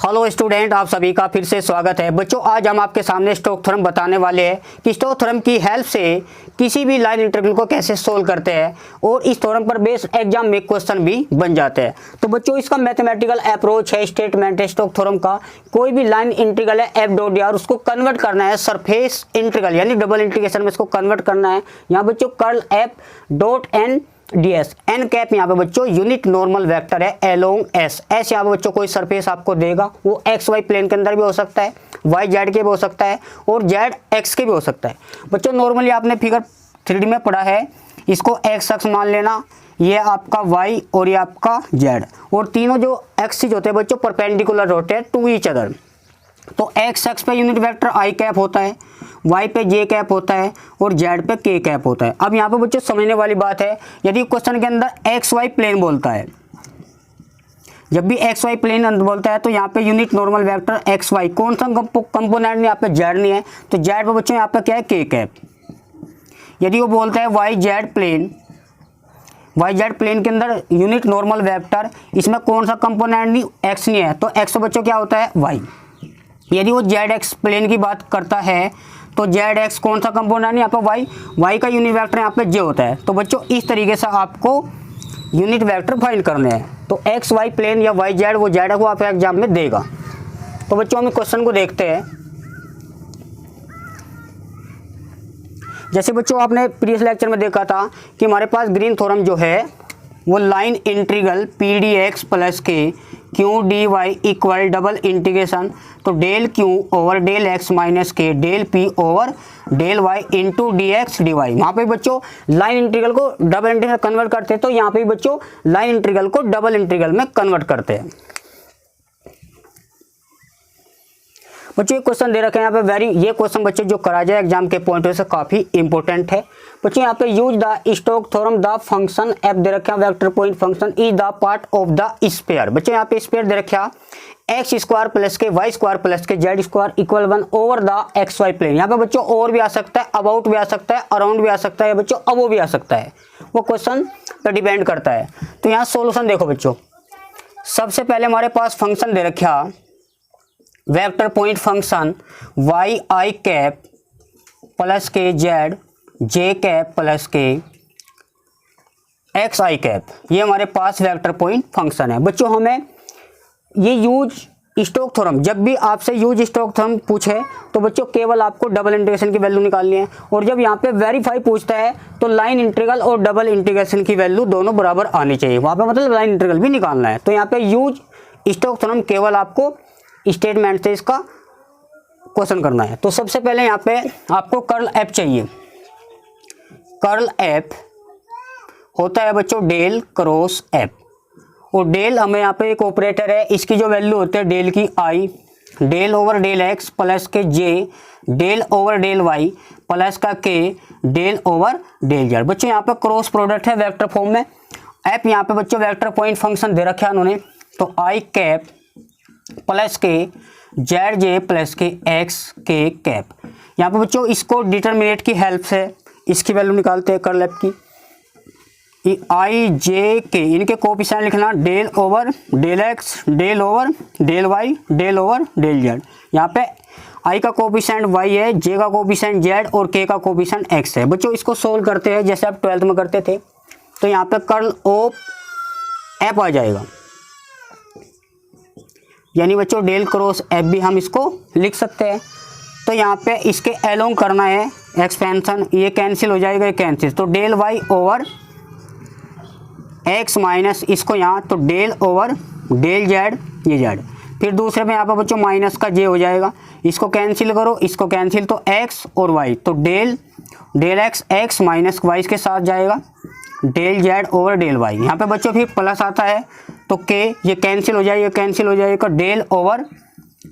Hello student, आप सभी का फिर से स्वागत है। बच्चों, आज हम आपके सामने स्टोक्स थ्योरम बताने वाले हैं कि स्टोक्स थ्योरम की हेल्प से किसी भी लाइन इंटीग्रल को कैसे सोल्व करते हैं और इस थ्योरम पर बेस्ड एग्जाम में क्वेश्चन भी बन जाते हैं। तो बच्चों, इसका मैथमेटिकल अप्रोच है, स्टेटमेंट है स्टोक्स थ्योरम का। कोई भी लाइन इंटीग्रल है एफ डॉट डी आर, उसको कन्वर्ट करना है सरफेस इंटीग्रल यानी डबल इंटीग्रेशन में इसको कन्वर्ट करना है। यहाँ बच्चों curl F dot N ds N cap यहाँ पे बच्चों यूनिट नॉर्मल वेक्टर है अलोंग एस। एस यहाँ पे बच्चों कोई सरफेस आपको देगा, वो एक्स वाई प्लेन के अंदर भी हो सकता है, वाई जेड के भी हो सकता है और जेड एक्स के भी हो सकता है। बच्चों नॉर्मली आपने फिगर 3D में पढ़ा है, इसको एक्स अक्ष मान लेना, ये आपका वाई और ये आपका जेड, और तीनों जो एक्सिस होते हैं बच्चों परपेंडिकुलर होते हैं टू ईच अदर। तो एक्स अक्ष पे यूनिट वेक्टर आई कैप होता है, वाई पे जे कैप होता है और जेड पे के कैप होता है। अब यहाँ पे बच्चों समझने वाली बात है, यदि क्वेश्चन के अंदर एक्स वाई प्लेन बोलता है, जब भी एक्स वाई प्लेन बोलता है तो यहाँ पे unit normal vector X Y, कौन सा कंपोनेंट नहीं, यहाँ पे जेड नहीं है तो जेड पे बच्चों यहाँ पे क्या है के कैप। यदि वो बोलता है Y Z plane, Y Z plane के अंदर यूनिट नॉर्मल वेक्टर, इसमें कौन सा कंपोनेंट नहीं, एक्स नहीं है, तो एक्स बच्चों क्या होता है वाई। यदि वो जेड एक्स प्लेन की बात करता है तो जेड एक्स कौन सा कंपोनेंट है यहाँ पे वाई, वाई का यूनिट वेक्टर यहाँ पे जे होता है। तो बच्चों इस तरीके से आपको यूनिट वेक्टर फाइंड करने हैं। तो एक्स वाई प्लेन या वाई जेड, वो जेड को आपके एग्जाम में देगा। तो बच्चों हम क्वेश्चन को देखते हैं। जैसे बच्चों आपने प्रीवियस लेक्चर में देखा था कि हमारे पास ग्रीन थ्योरम जो है वो line integral P D X plus के Q D Y equal double integration, तो del Q over del X minus के del P over del Y into D X D Y. वहाँ पे बच्चों लाइन इंटीग्रल को डबल इंटीग्रल कन्वर्ट करते हैं, तो यहाँ पे बच्चों लाइन इंटीग्रल को डबल इंटीग्रल में कन्वर्ट करते हैं। बच्चों ये क्वेश्चन दे रखे हैं यहाँ पे ये क्वेश्चन बच्चों जो करा जाए एग्जाम के पॉइंट से काफी इंपॉर्टेंट है। बच्चों यहाँ पे use the Stokes theorem the function F दे रखा है, vector point function is the part of the sphere. बच्चों यहाँ पे स्फीयर दे रखा एक्स स्क्वायर प्लस के वाई स्क्वायर प्लस के Z square equal 1 over the X Y plane. यहाँ पे बच्चों और भी आ सकता है, अबाउट भी आ सकता है, अराउंड भी आ सकता है बच्चों, अब वो भी आ सकता है, वो क्वेश्चन पर डिपेंड करता है। तो यहाँ सोल्यूशन देखो बच्चों, सबसे पहले हमारे पास फंक्शन दे रखा वेक्टर पॉइंट फंक्शन वाई आई कैप प्लस के जेड जे कैप प्लस के एक्स आई कैप, ये हमारे पास वेक्टर पॉइंट फंक्शन है। बच्चों हमें ये यूज स्टोक्स थ्योरम, जब भी आपसे यूज स्टोक्स थ्योरम पूछे तो बच्चों केवल आपको डबल इंटीग्रेशन की वैल्यू निकालनी है, और जब यहाँ पे वेरीफाई पूछता है तो लाइन इंटीग्रल और डबल इंटीग्रेशन की वैल्यू दोनों बराबर आनी चाहिए, वहाँ पे मतलब लाइन इंटीग्रल भी निकालना है। तो यहाँ पे यूज स्टोक्स थ्योरम केवल आपको स्टेटमेंट से इसका क्वेश्चन करना है। तो सबसे पहले यहाँ पे आपको कर्ल एफ चाहिए। कर्ल एफ होता है बच्चों डेल क्रॉस एफ, और डेल हमें यहाँ पे एक ऑपरेटर है, इसकी जो वैल्यू होती है डेल की I, del over del X plus के J del over del Y plus का K del over del Z. बच्चों यहाँ पे क्रॉस प्रोडक्ट है वेक्टर फॉर्म में। एफ यहाँ पे बच्चों वेक्टर पॉइंट फंक्शन दे रखा है उन्होंने, तो आई कैप प्लस के जेड जे प्लस के एक्स के कैप। यहाँ पे बच्चों इसको डिटरमिनेट की हेल्प से इसकी वैल्यू निकालते हैं कर्ल एफ की। आई जे के इनके कोएफिशिएंट लिखना del over del X del over del Y del over del Z. यहाँ पे आई का कोएफिशिएंट वाई है, जे का कोएफिशिएंट जेड और के का कोएफिशिएंट एक्स है। बच्चों इसको सोल्व करते हैं जैसे आप 12th में करते थे, तो यहाँ पे कर्ल ऑफ एफ आ जाएगा, यानी बच्चों डेल क्रॉस एफ भी हम इसको लिख सकते हैं। तो यहाँ पे इसके एलोंग करना है एक्सपेंशन, ये कैंसिल हो जाएगा, ये कैंसिल, तो del Y over X minus इसको यहाँ, तो डेल ओवर डेल जेड ये जेड, फिर दूसरे में यहाँ पे बच्चों माइनस का जे हो जाएगा, इसको कैंसिल करो, इसको कैंसिल, तो एक्स और वाई, तो del del X X minus Y के साथ जाएगा, del Z over del Y. यहाँ पे बच्चों फिर प्लस आता है तो के ये कैंसिल हो जाएगा, कैंसिल हो जाएगा, del over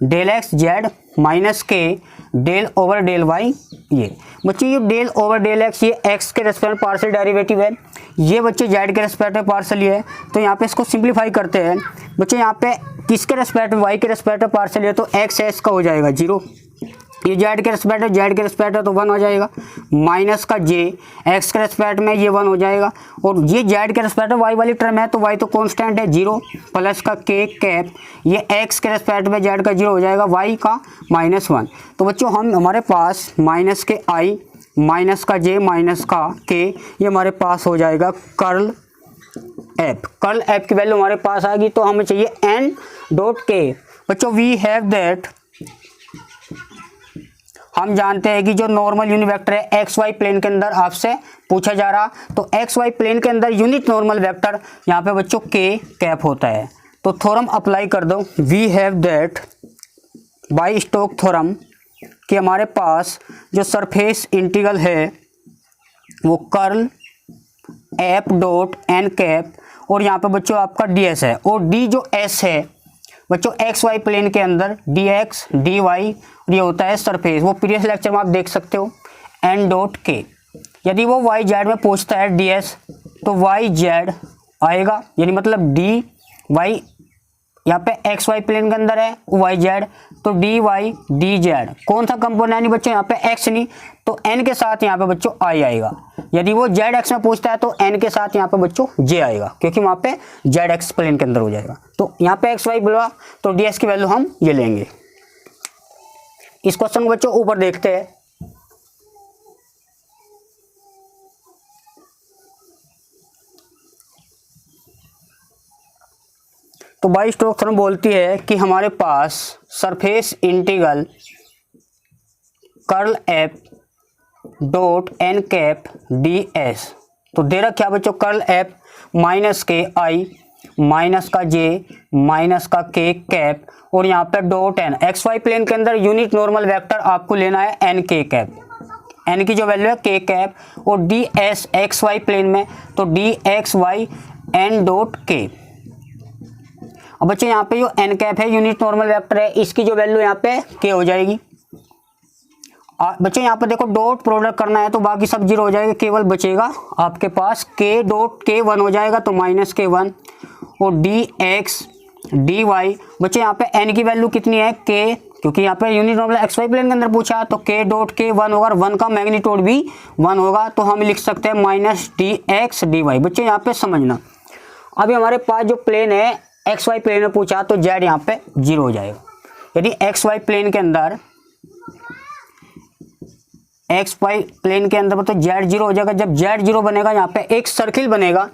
del X Z minus के डेल ओवर डेल वाई। ये बच्चों ये डेल ओवर डेल एक्स ये एक्स के रेस्पेक्ट में पार्शियल डेरिवेटिव है, ये बच्चे जेड के रेस्पेक्ट में पार्शियल है। तो यहाँ पे इसको सिंप्लीफाई करते हैं बच्चों, यहाँ पे किसके रेस्पेक्ट में, वाई के रेस्पेक्ट में पार्शियल है, तो एक्स एक्स का हो जाएगा 0, ये जेड के रिस्पेक्ट है, जेड के रिस्पेक्ट है तो 1 हो जाएगा, माइनस का जे एक्स के रिस्पेक्ट में ये 1 हो जाएगा, और ये जेड के रिस्पेक्ट में वाई वाली टर्म है तो वाई तो कांस्टेंट है 0, प्लस का के कैप ये एक्स के रिस्पेक्ट में जेड का 0 हो जाएगा, वाई का -1। तो बच्चों हमारे पास माइनस के आई माइनस का जे माइनस का के ये हमारे पास हो जाएगा कर्ल एफ। कर्ल एफ की वैल्यू हमारे पास आएगी तो हमें चाहिए एन डॉट के। बच्चों वी हैव दैट, हम जानते हैं कि जो नॉर्मल यूनिट वेक्टर है एक्स वाई प्लेन के अंदर आपसे पूछा जा रहा, तो एक्स वाई प्लेन के अंदर यूनिट नॉर्मल वेक्टर यहाँ पे बच्चों के कैप होता है। तो थ्योरम अप्लाई कर दो, we have that by Stokes theorem कि हमारे पास जो सरफेस इंटीग्रल है वो curl F dot N cap, और यहाँ पे बच्चों आपका डी एस है, और डी जो एस है बच्चों एक्स वाई प्लेन के अंदर डी एक्स डी वाई ये होता है सरफेस, वो प्रीवियस लेक्चर में आप देख सकते हो, एन डॉट के। यदि वो वाई जेड में पूछता है डी एस तो वाई जेड आएगा, यानी मतलब डी वाई यहाँ पे एक्स वाई प्लेन के अंदर है वाई जेड तो डी वाई डी जेड कौन सा कंपोनेंट नहीं बच्चों यहाँ पे एक्स नहीं, तो एन के साथ यहाँ पे बच्चों आई आएगा। यदि वो जेड एक्स में पूछता है तो एन के साथ यहाँ पे बच्चों जे आएगा, क्योंकि वहाँ पे जेड एक्स प्लेन के अंदर हो जाएगा। तो यहाँ पे एक्स वाई बोला तो डी एस की वैल्यू हम ये लेंगे। इस क्वेश्चन को बच्चों ऊपर देखते हैं, तो बाई स्टोक्स थ्योरम बोलती है कि हमारे पास surface integral curl F dot N cap D S, तो दे रखा बच्चों कर्ल एफ माइनस के आई माइनस का जे माइनस का के कैप, और यहाँ पे dot N X Y plane के अंदर यूनिट नॉर्मल वेक्टर आपको लेना है एन के कैप, एन की जो वैल्यू है के कैप, और D S X Y plane में तो D X Y N dot K. अब बच्चों यहाँ पे जो एन कैप है यूनिट नॉर्मल वेक्टर है, इसकी जो वैल्यू यहाँ पे के हो जाएगी। बच्चों यहाँ पे देखो डॉट प्रोडक्ट करना है तो बाकी सब 0 हो जाएगा, केवल बचेगा आपके पास के डॉट के 1 हो जाएगा तो माइनस के 1, और डी एक्स डी वाई। बच्चों यहाँ पे एन की वैल्यू कितनी है के, क्योंकि यहाँ पे unit normal X Y plane के अंदर पूछा तो के डॉट के 1 होगा, और 1 का मैग्नीट्यूड भी 1 होगा, तो हम लिख सकते हैं minus D X D Y. बच्चों यहाँ पे समझना, अभी हमारे पास जो प्लेन है एक्स वाई प्लेन में पूछा तो जेड यहाँ पे 0 हो जाएगा। यदि एक्स वाई प्लेन के अंदर तो जेड 0 हो जाएगा। जब जेड 0 बनेगा यहाँ पे एक सर्किल बनेगा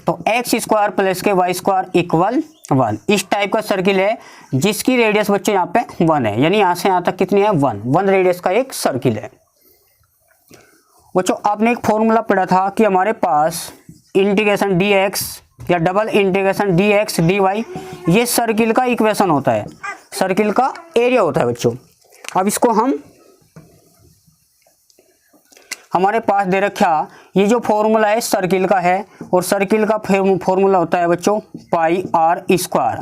तो एक्स स्क्वायर प्लस के वाई स्क्वायर इक्वल 1, इस टाइप का सर्किल है जिसकी रेडियस बच्चों यहाँ पे 1 है, यानी यहाँ से यहाँ तक कितनी है 1 रेडियस का एक सर्किल है। बच्चों आपने एक फॉर्मूला पढ़ा था कि हमारे पास इंटीग्रेशन डी एक्स या double integration D X D Y ये सर्किल का इक्वेशन होता है, सर्किल का एरिया होता है बच्चों। अब इसको हमारे पास दे रखा ये जो फॉर्मूला है सर्किल का है, और सर्किल का फॉर्मूला होता है बच्चों पाई आर स्क्वायर।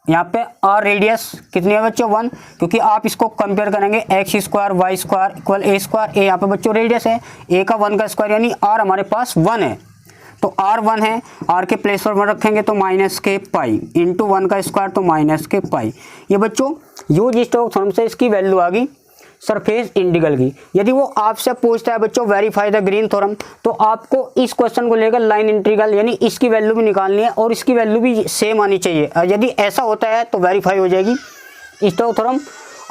यहाँ पे आर रेडियस कितनी है बच्चों 1, क्योंकि आप इसको कंपेयर करेंगे X square Y square equal A square, A यहाँ पे बच्चों रेडियस है, ए का 1 का स्क्वायर यानी आर हमारे पास 1 है, तो आर 1 है, आर के प्लेस पर 1 रखेंगे तो माइनस के पाई इंटू 1 का स्क्वायर तो माइनस के पाई। ये बच्चों यूज स्टोक्स थ्योरम से इसकी वैल्यू आ गई सरफेस इंटीग्रल की। यदि वो आपसे पूछता है बच्चों वेरीफाई द ग्रीन थ्योरम, तो आपको इस क्वेश्चन को लेकर लाइन इंटीग्रल यानी इसकी वैल्यू भी निकालनी है और इसकी वैल्यू भी सेम आनी चाहिए। यदि ऐसा होता है तो वेरीफाई हो जाएगी स्टोक्स थ्योरम,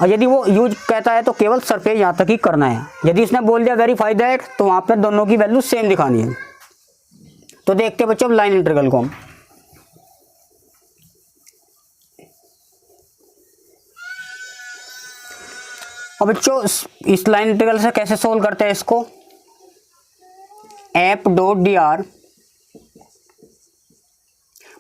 और यदि वो यूज कहता है तो केवल सरफेस यहाँ तक ही करना है। यदि इसने बोल दिया वेरीफाई दैट तो वहाँ पर दोनों की वैल्यू सेम दिखानी है। तो देखते हैं बच्चों लाइन इंटीग्रल को हम। अब बच्चों इस लाइन इंटीग्रल से कैसे सोल्व करते हैं इसको, एफ डॉट डी आर।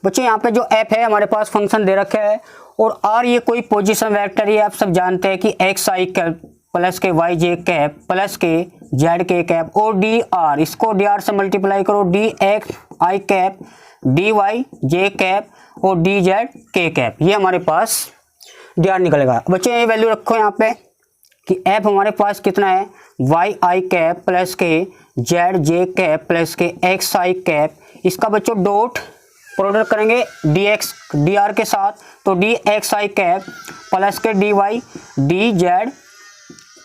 बच्चों यहाँ पे जो एफ है हमारे पास फंक्शन दे रखा है, और आर ये कोई पोजीशन वेक्टर है, आप सब जानते हैं कि एक्स आई कैप प्लस के वाई जे कैप प्लस के जेड के कैप, और डी आर इसको डी आर से मल्टीप्लाई करो, डी एक्स आई कैप डी वाई जे कैप और डी जेड के कैप, ये हमारे पास डी आर निकलेगा। बच्चों ये वैल्यू रखो यहाँ पे कि एफ हमारे पास कितना है वाई आई कैप प्लस के जेड जे कैप प्लस के एक्स आई कैप, इसका बच्चों डॉट प्रोडक्ट करेंगे डी एक्स डी आर के साथ तो डी एक्स आई कैप प्लस के डी वाई डी जेड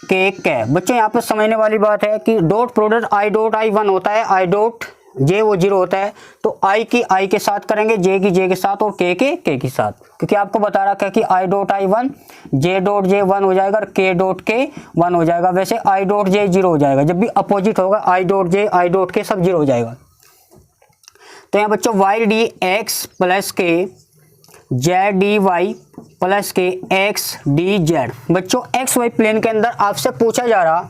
के कै। बच्चों यहाँ पर समझने वाली बात है कि dot product I dot I 1 होता है, आई डॉट जे वो 0 होता है, तो आई की आई के साथ करेंगे, जे की जे के साथ और के के साथ, क्योंकि आपको बता रखा है कि I dot I 1, J dot J 1 हो जाएगा और के डॉट के 1 हो जाएगा। वैसे आई डॉट जे 0 हो जाएगा, जब भी अपोजिट होगा I dot J I dot के सब 0 हो जाएगा। तो यहाँ बच्चों वाई डी एक्स प्लस के जेड डी वाई प्लस के एक्स डी जेड। बच्चों एक्स वाई प्लेन के अंदर आपसे पूछा जा रहा,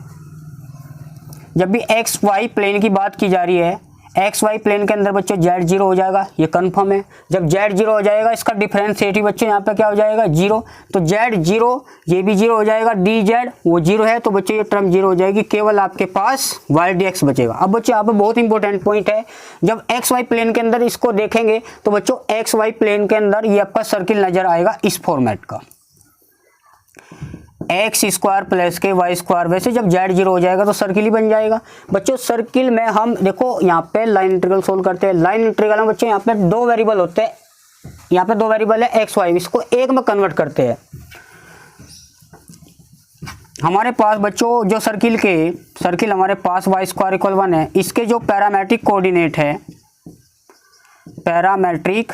जब भी एक्स वाई प्लेन की बात की जा रही है, एक्स वाई प्लेन के अंदर बच्चों जेड 0 हो जाएगा, ये कन्फर्म है। जब जेड 0 हो जाएगा इसका डिफरेंशिएटिव बच्चों यहाँ पे क्या हो जाएगा 0, तो जेड 0 ये भी 0 हो जाएगा, डी जेड वो 0 है, तो बच्चों ये टर्म 0 हो जाएगी, केवल आपके पास वाई डी एक्स बचेगा। अब बच्चों यहाँ पे बहुत इंपॉर्टेंट पॉइंट है, जब एक्स वाई प्लेन के अंदर इसको देखेंगे तो बच्चों एक्स वाई प्लेन के अंदर ये आपका सर्किल नजर आएगा इस फॉर्मेट का, एक्स स्क्वायर प्लस के वाई स्क्वायर। वैसे जब जेड 0 हो जाएगा तो सर्किल ही बन जाएगा। बच्चों सर्किल में हम देखो यहाँ पे लाइन इंटीग्रल सोल्व करते हैं। लाइन इंटीग्रल में बच्चों यहाँ पे 2 वेरिएबल होते हैं, यहाँ पे 2 वेरिएबल है एक्स वाई, इसको एक में कन्वर्ट करते हैं। हमारे पास बच्चों जो सर्किल हमारे पास वाई स्क्वायर इक्वल 1 है, इसके जो पैरामेट्रिक कोऑर्डिनेट है, पैरामेट्रिक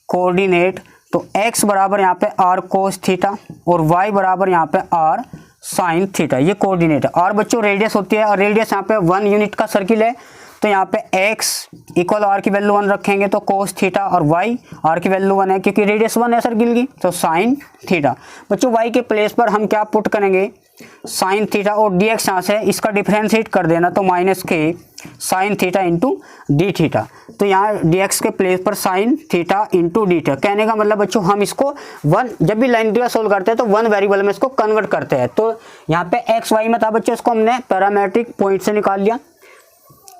कोऑर्डिनेट, तो x बराबर यहाँ पे r कोस थीटा और y बराबर यहाँ पे r साइन थीटा, ये कोऑर्डिनेट है। और बच्चों रेडियस होती है, और रेडियस यहाँ पे 1 यूनिट का सर्किल है, तो यहाँ पे x इक्वल r की वैल्यू 1 रखेंगे तो कोस थीटा, और y r की वैल्यू 1 है क्योंकि रेडियस 1 है सर्किल की, तो साइन थीटा। बच्चों y के प्लेस पर हम क्या पुट करेंगे, साइन थीटा, और dx यहाँ से इसका डिफरेंशिएट कर देना, तो माइनस के sine theta into D theta. तो यहाँ dx के प्लेस पर sine theta into D theta. कहने का मतलब बच्चों हम इसको 1, जब भी लाइन इंटीग्रल सोल्व करते हैं तो 1 वेरिएबल में इसको कन्वर्ट करते हैं। तो यहाँ पे एक्स वाई में था बच्चों, इसको हमने पैरामेट्रिक पॉइंट से निकाल लिया,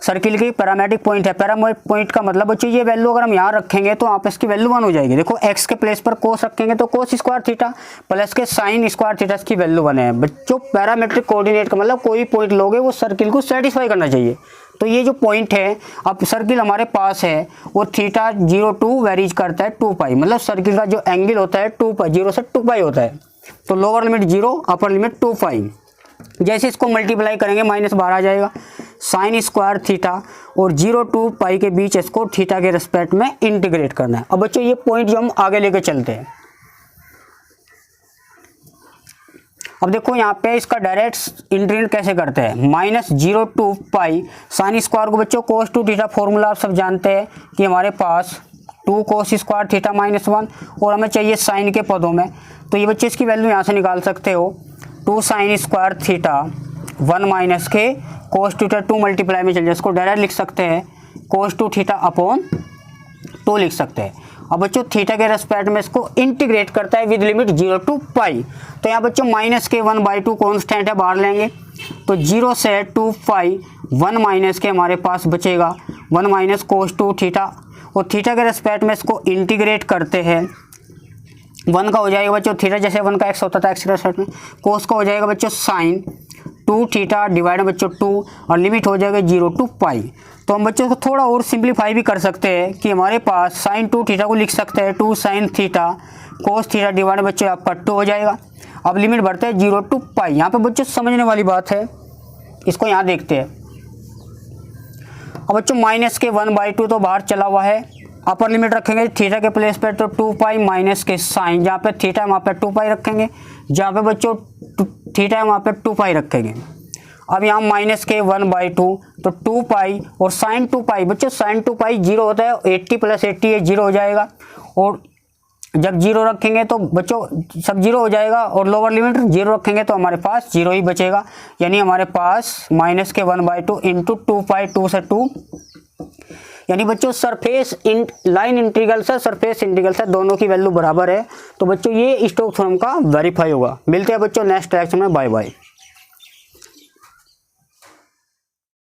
सर्किल की पैरामेट्रिक पॉइंट है। पैरामेट्रिक पॉइंट का मतलब बच्चों ये वैल्यू अगर हम यहाँ रखेंगे तो आप इसकी वैल्यू 1 हो जाएगी। देखो x के प्लेस पर कोस रखेंगे तो कोस स्क्वायर थीटा प्लस के साइन स्क्वायर थीटा की वैल्यू 1 है। बच्चों पैरामेट्रिक कोऑर्डिनेट का मतलब कोई पॉइंट लोगे वो सर्किल को सेटिस्फाई करना चाहिए। तो ये जो पॉइंट है, अब सर्किल हमारे पास है वो थीटा 0 टू वेरीज करता है 2 पाई, मतलब सर्किल का जो एंगल होता है 2 पाई, 0 से 2 पाई होता है। तो लोअर लिमिट 0, अपर लिमिट 2 पाई। जैसे इसको मल्टीप्लाई करेंगे माइनस 12 आ जाएगा, साइन स्क्वायर थीटा और 0 टू पाई के बीच इसको थीटा के रिस्पेक्ट में इंटीग्रेट करना है। अब बच्चों ये पॉइंट जो हम आगे लेके चलते हैं, अब देखो यहाँ पे इसका डायरेक्ट इंटीग्रेट कैसे करते हैं, -0 टू पाई साइन स्क्वायर को बच्चों कोस टू थीटा, फॉर्मूला आप सब जानते हैं कि हमारे पास 2 कोस स्क्वायर थीटा -1, और हमें चाहिए साइन के पदों में, तो ये बच्चे इसकी वैल्यू यहाँ से निकाल सकते हो, 2 साइन स्क्वायर थीटा 1 माइनस के कोस टू थीटा 2 मल्टीप्लाई में चल जाए, इसको डायरेक्ट लिख सकते हैं कोस टू थीटा अपॉन 2 लिख सकते हैं। अब बच्चों थीटा के रेस्पेक्ट में इसको इंटीग्रेट करता है विद लिमिट 0 टू पाई। तो यहाँ बच्चों माइनस के 1/2 कॉन्स्टेंट है, बाहर लेंगे तो 0 से 2 पाई 1 माइनस के हमारे पास बचेगा 1 माइनस कोस टू थीटा, और थीटा के रेस्पेक्ट में इसको इंटीग्रेट करते हैं 1 का हो जाएगा बच्चों थीटा, जैसे 1 का x होता था x के रेस्पेक्ट में, कोस का हो जाएगा बच्चों साइन 2 थीटा डिवाइड बच्चों 2, और लिमिट हो जाएगा 0 टू पाई। तो हम बच्चों को थोड़ा और सिंप्लीफाई भी कर सकते हैं कि हमारे पास साइन 2 थीटा को लिख सकते हैं 2 sine theta cos theta divide बच्चों आपका 2 हो जाएगा। अब लिमिट बढ़ते हैं 0 टू पाई। यहाँ पे बच्चों समझने वाली बात है, इसको यहाँ देखते हैं। अब बच्चों माइनस के 1/2 तो बाहर चला हुआ है, अपर लिमिट रखेंगे थीटा के प्लेस पे तो 2 पाई माइनस के साइन, जहाँ पे थीटा है वहाँ पे 2 पाई रखेंगे, जहाँ पे बच्चों थीटा है वहाँ पे 2 पाई रखेंगे। अब यहाँ माइनस के 1/2 तो 2 पाई और साइन 2 पाई, बच्चों साइन 2 पाई 0 होता है, 80 + 80 है 0 हो जाएगा, और जब 0 रखेंगे तो बच्चों सब 0 हो जाएगा, और लोअर लिमिट 0 रखेंगे तो हमारे पास 0 ही बचेगा, यानी हमारे पास माइनस के 1/2 इंटू 2 पाई 2 से 2, यानी बच्चों सरफेस लाइन इंटीग्रल से सरफेस इंटीग्रल से दोनों की वैल्यू बराबर है। तो बच्चों ये स्टोक्स थ्योरम का वेरीफाई होगा। मिलते हैं बच्चों नेक्स्ट लेक्चर में, बाय बाय।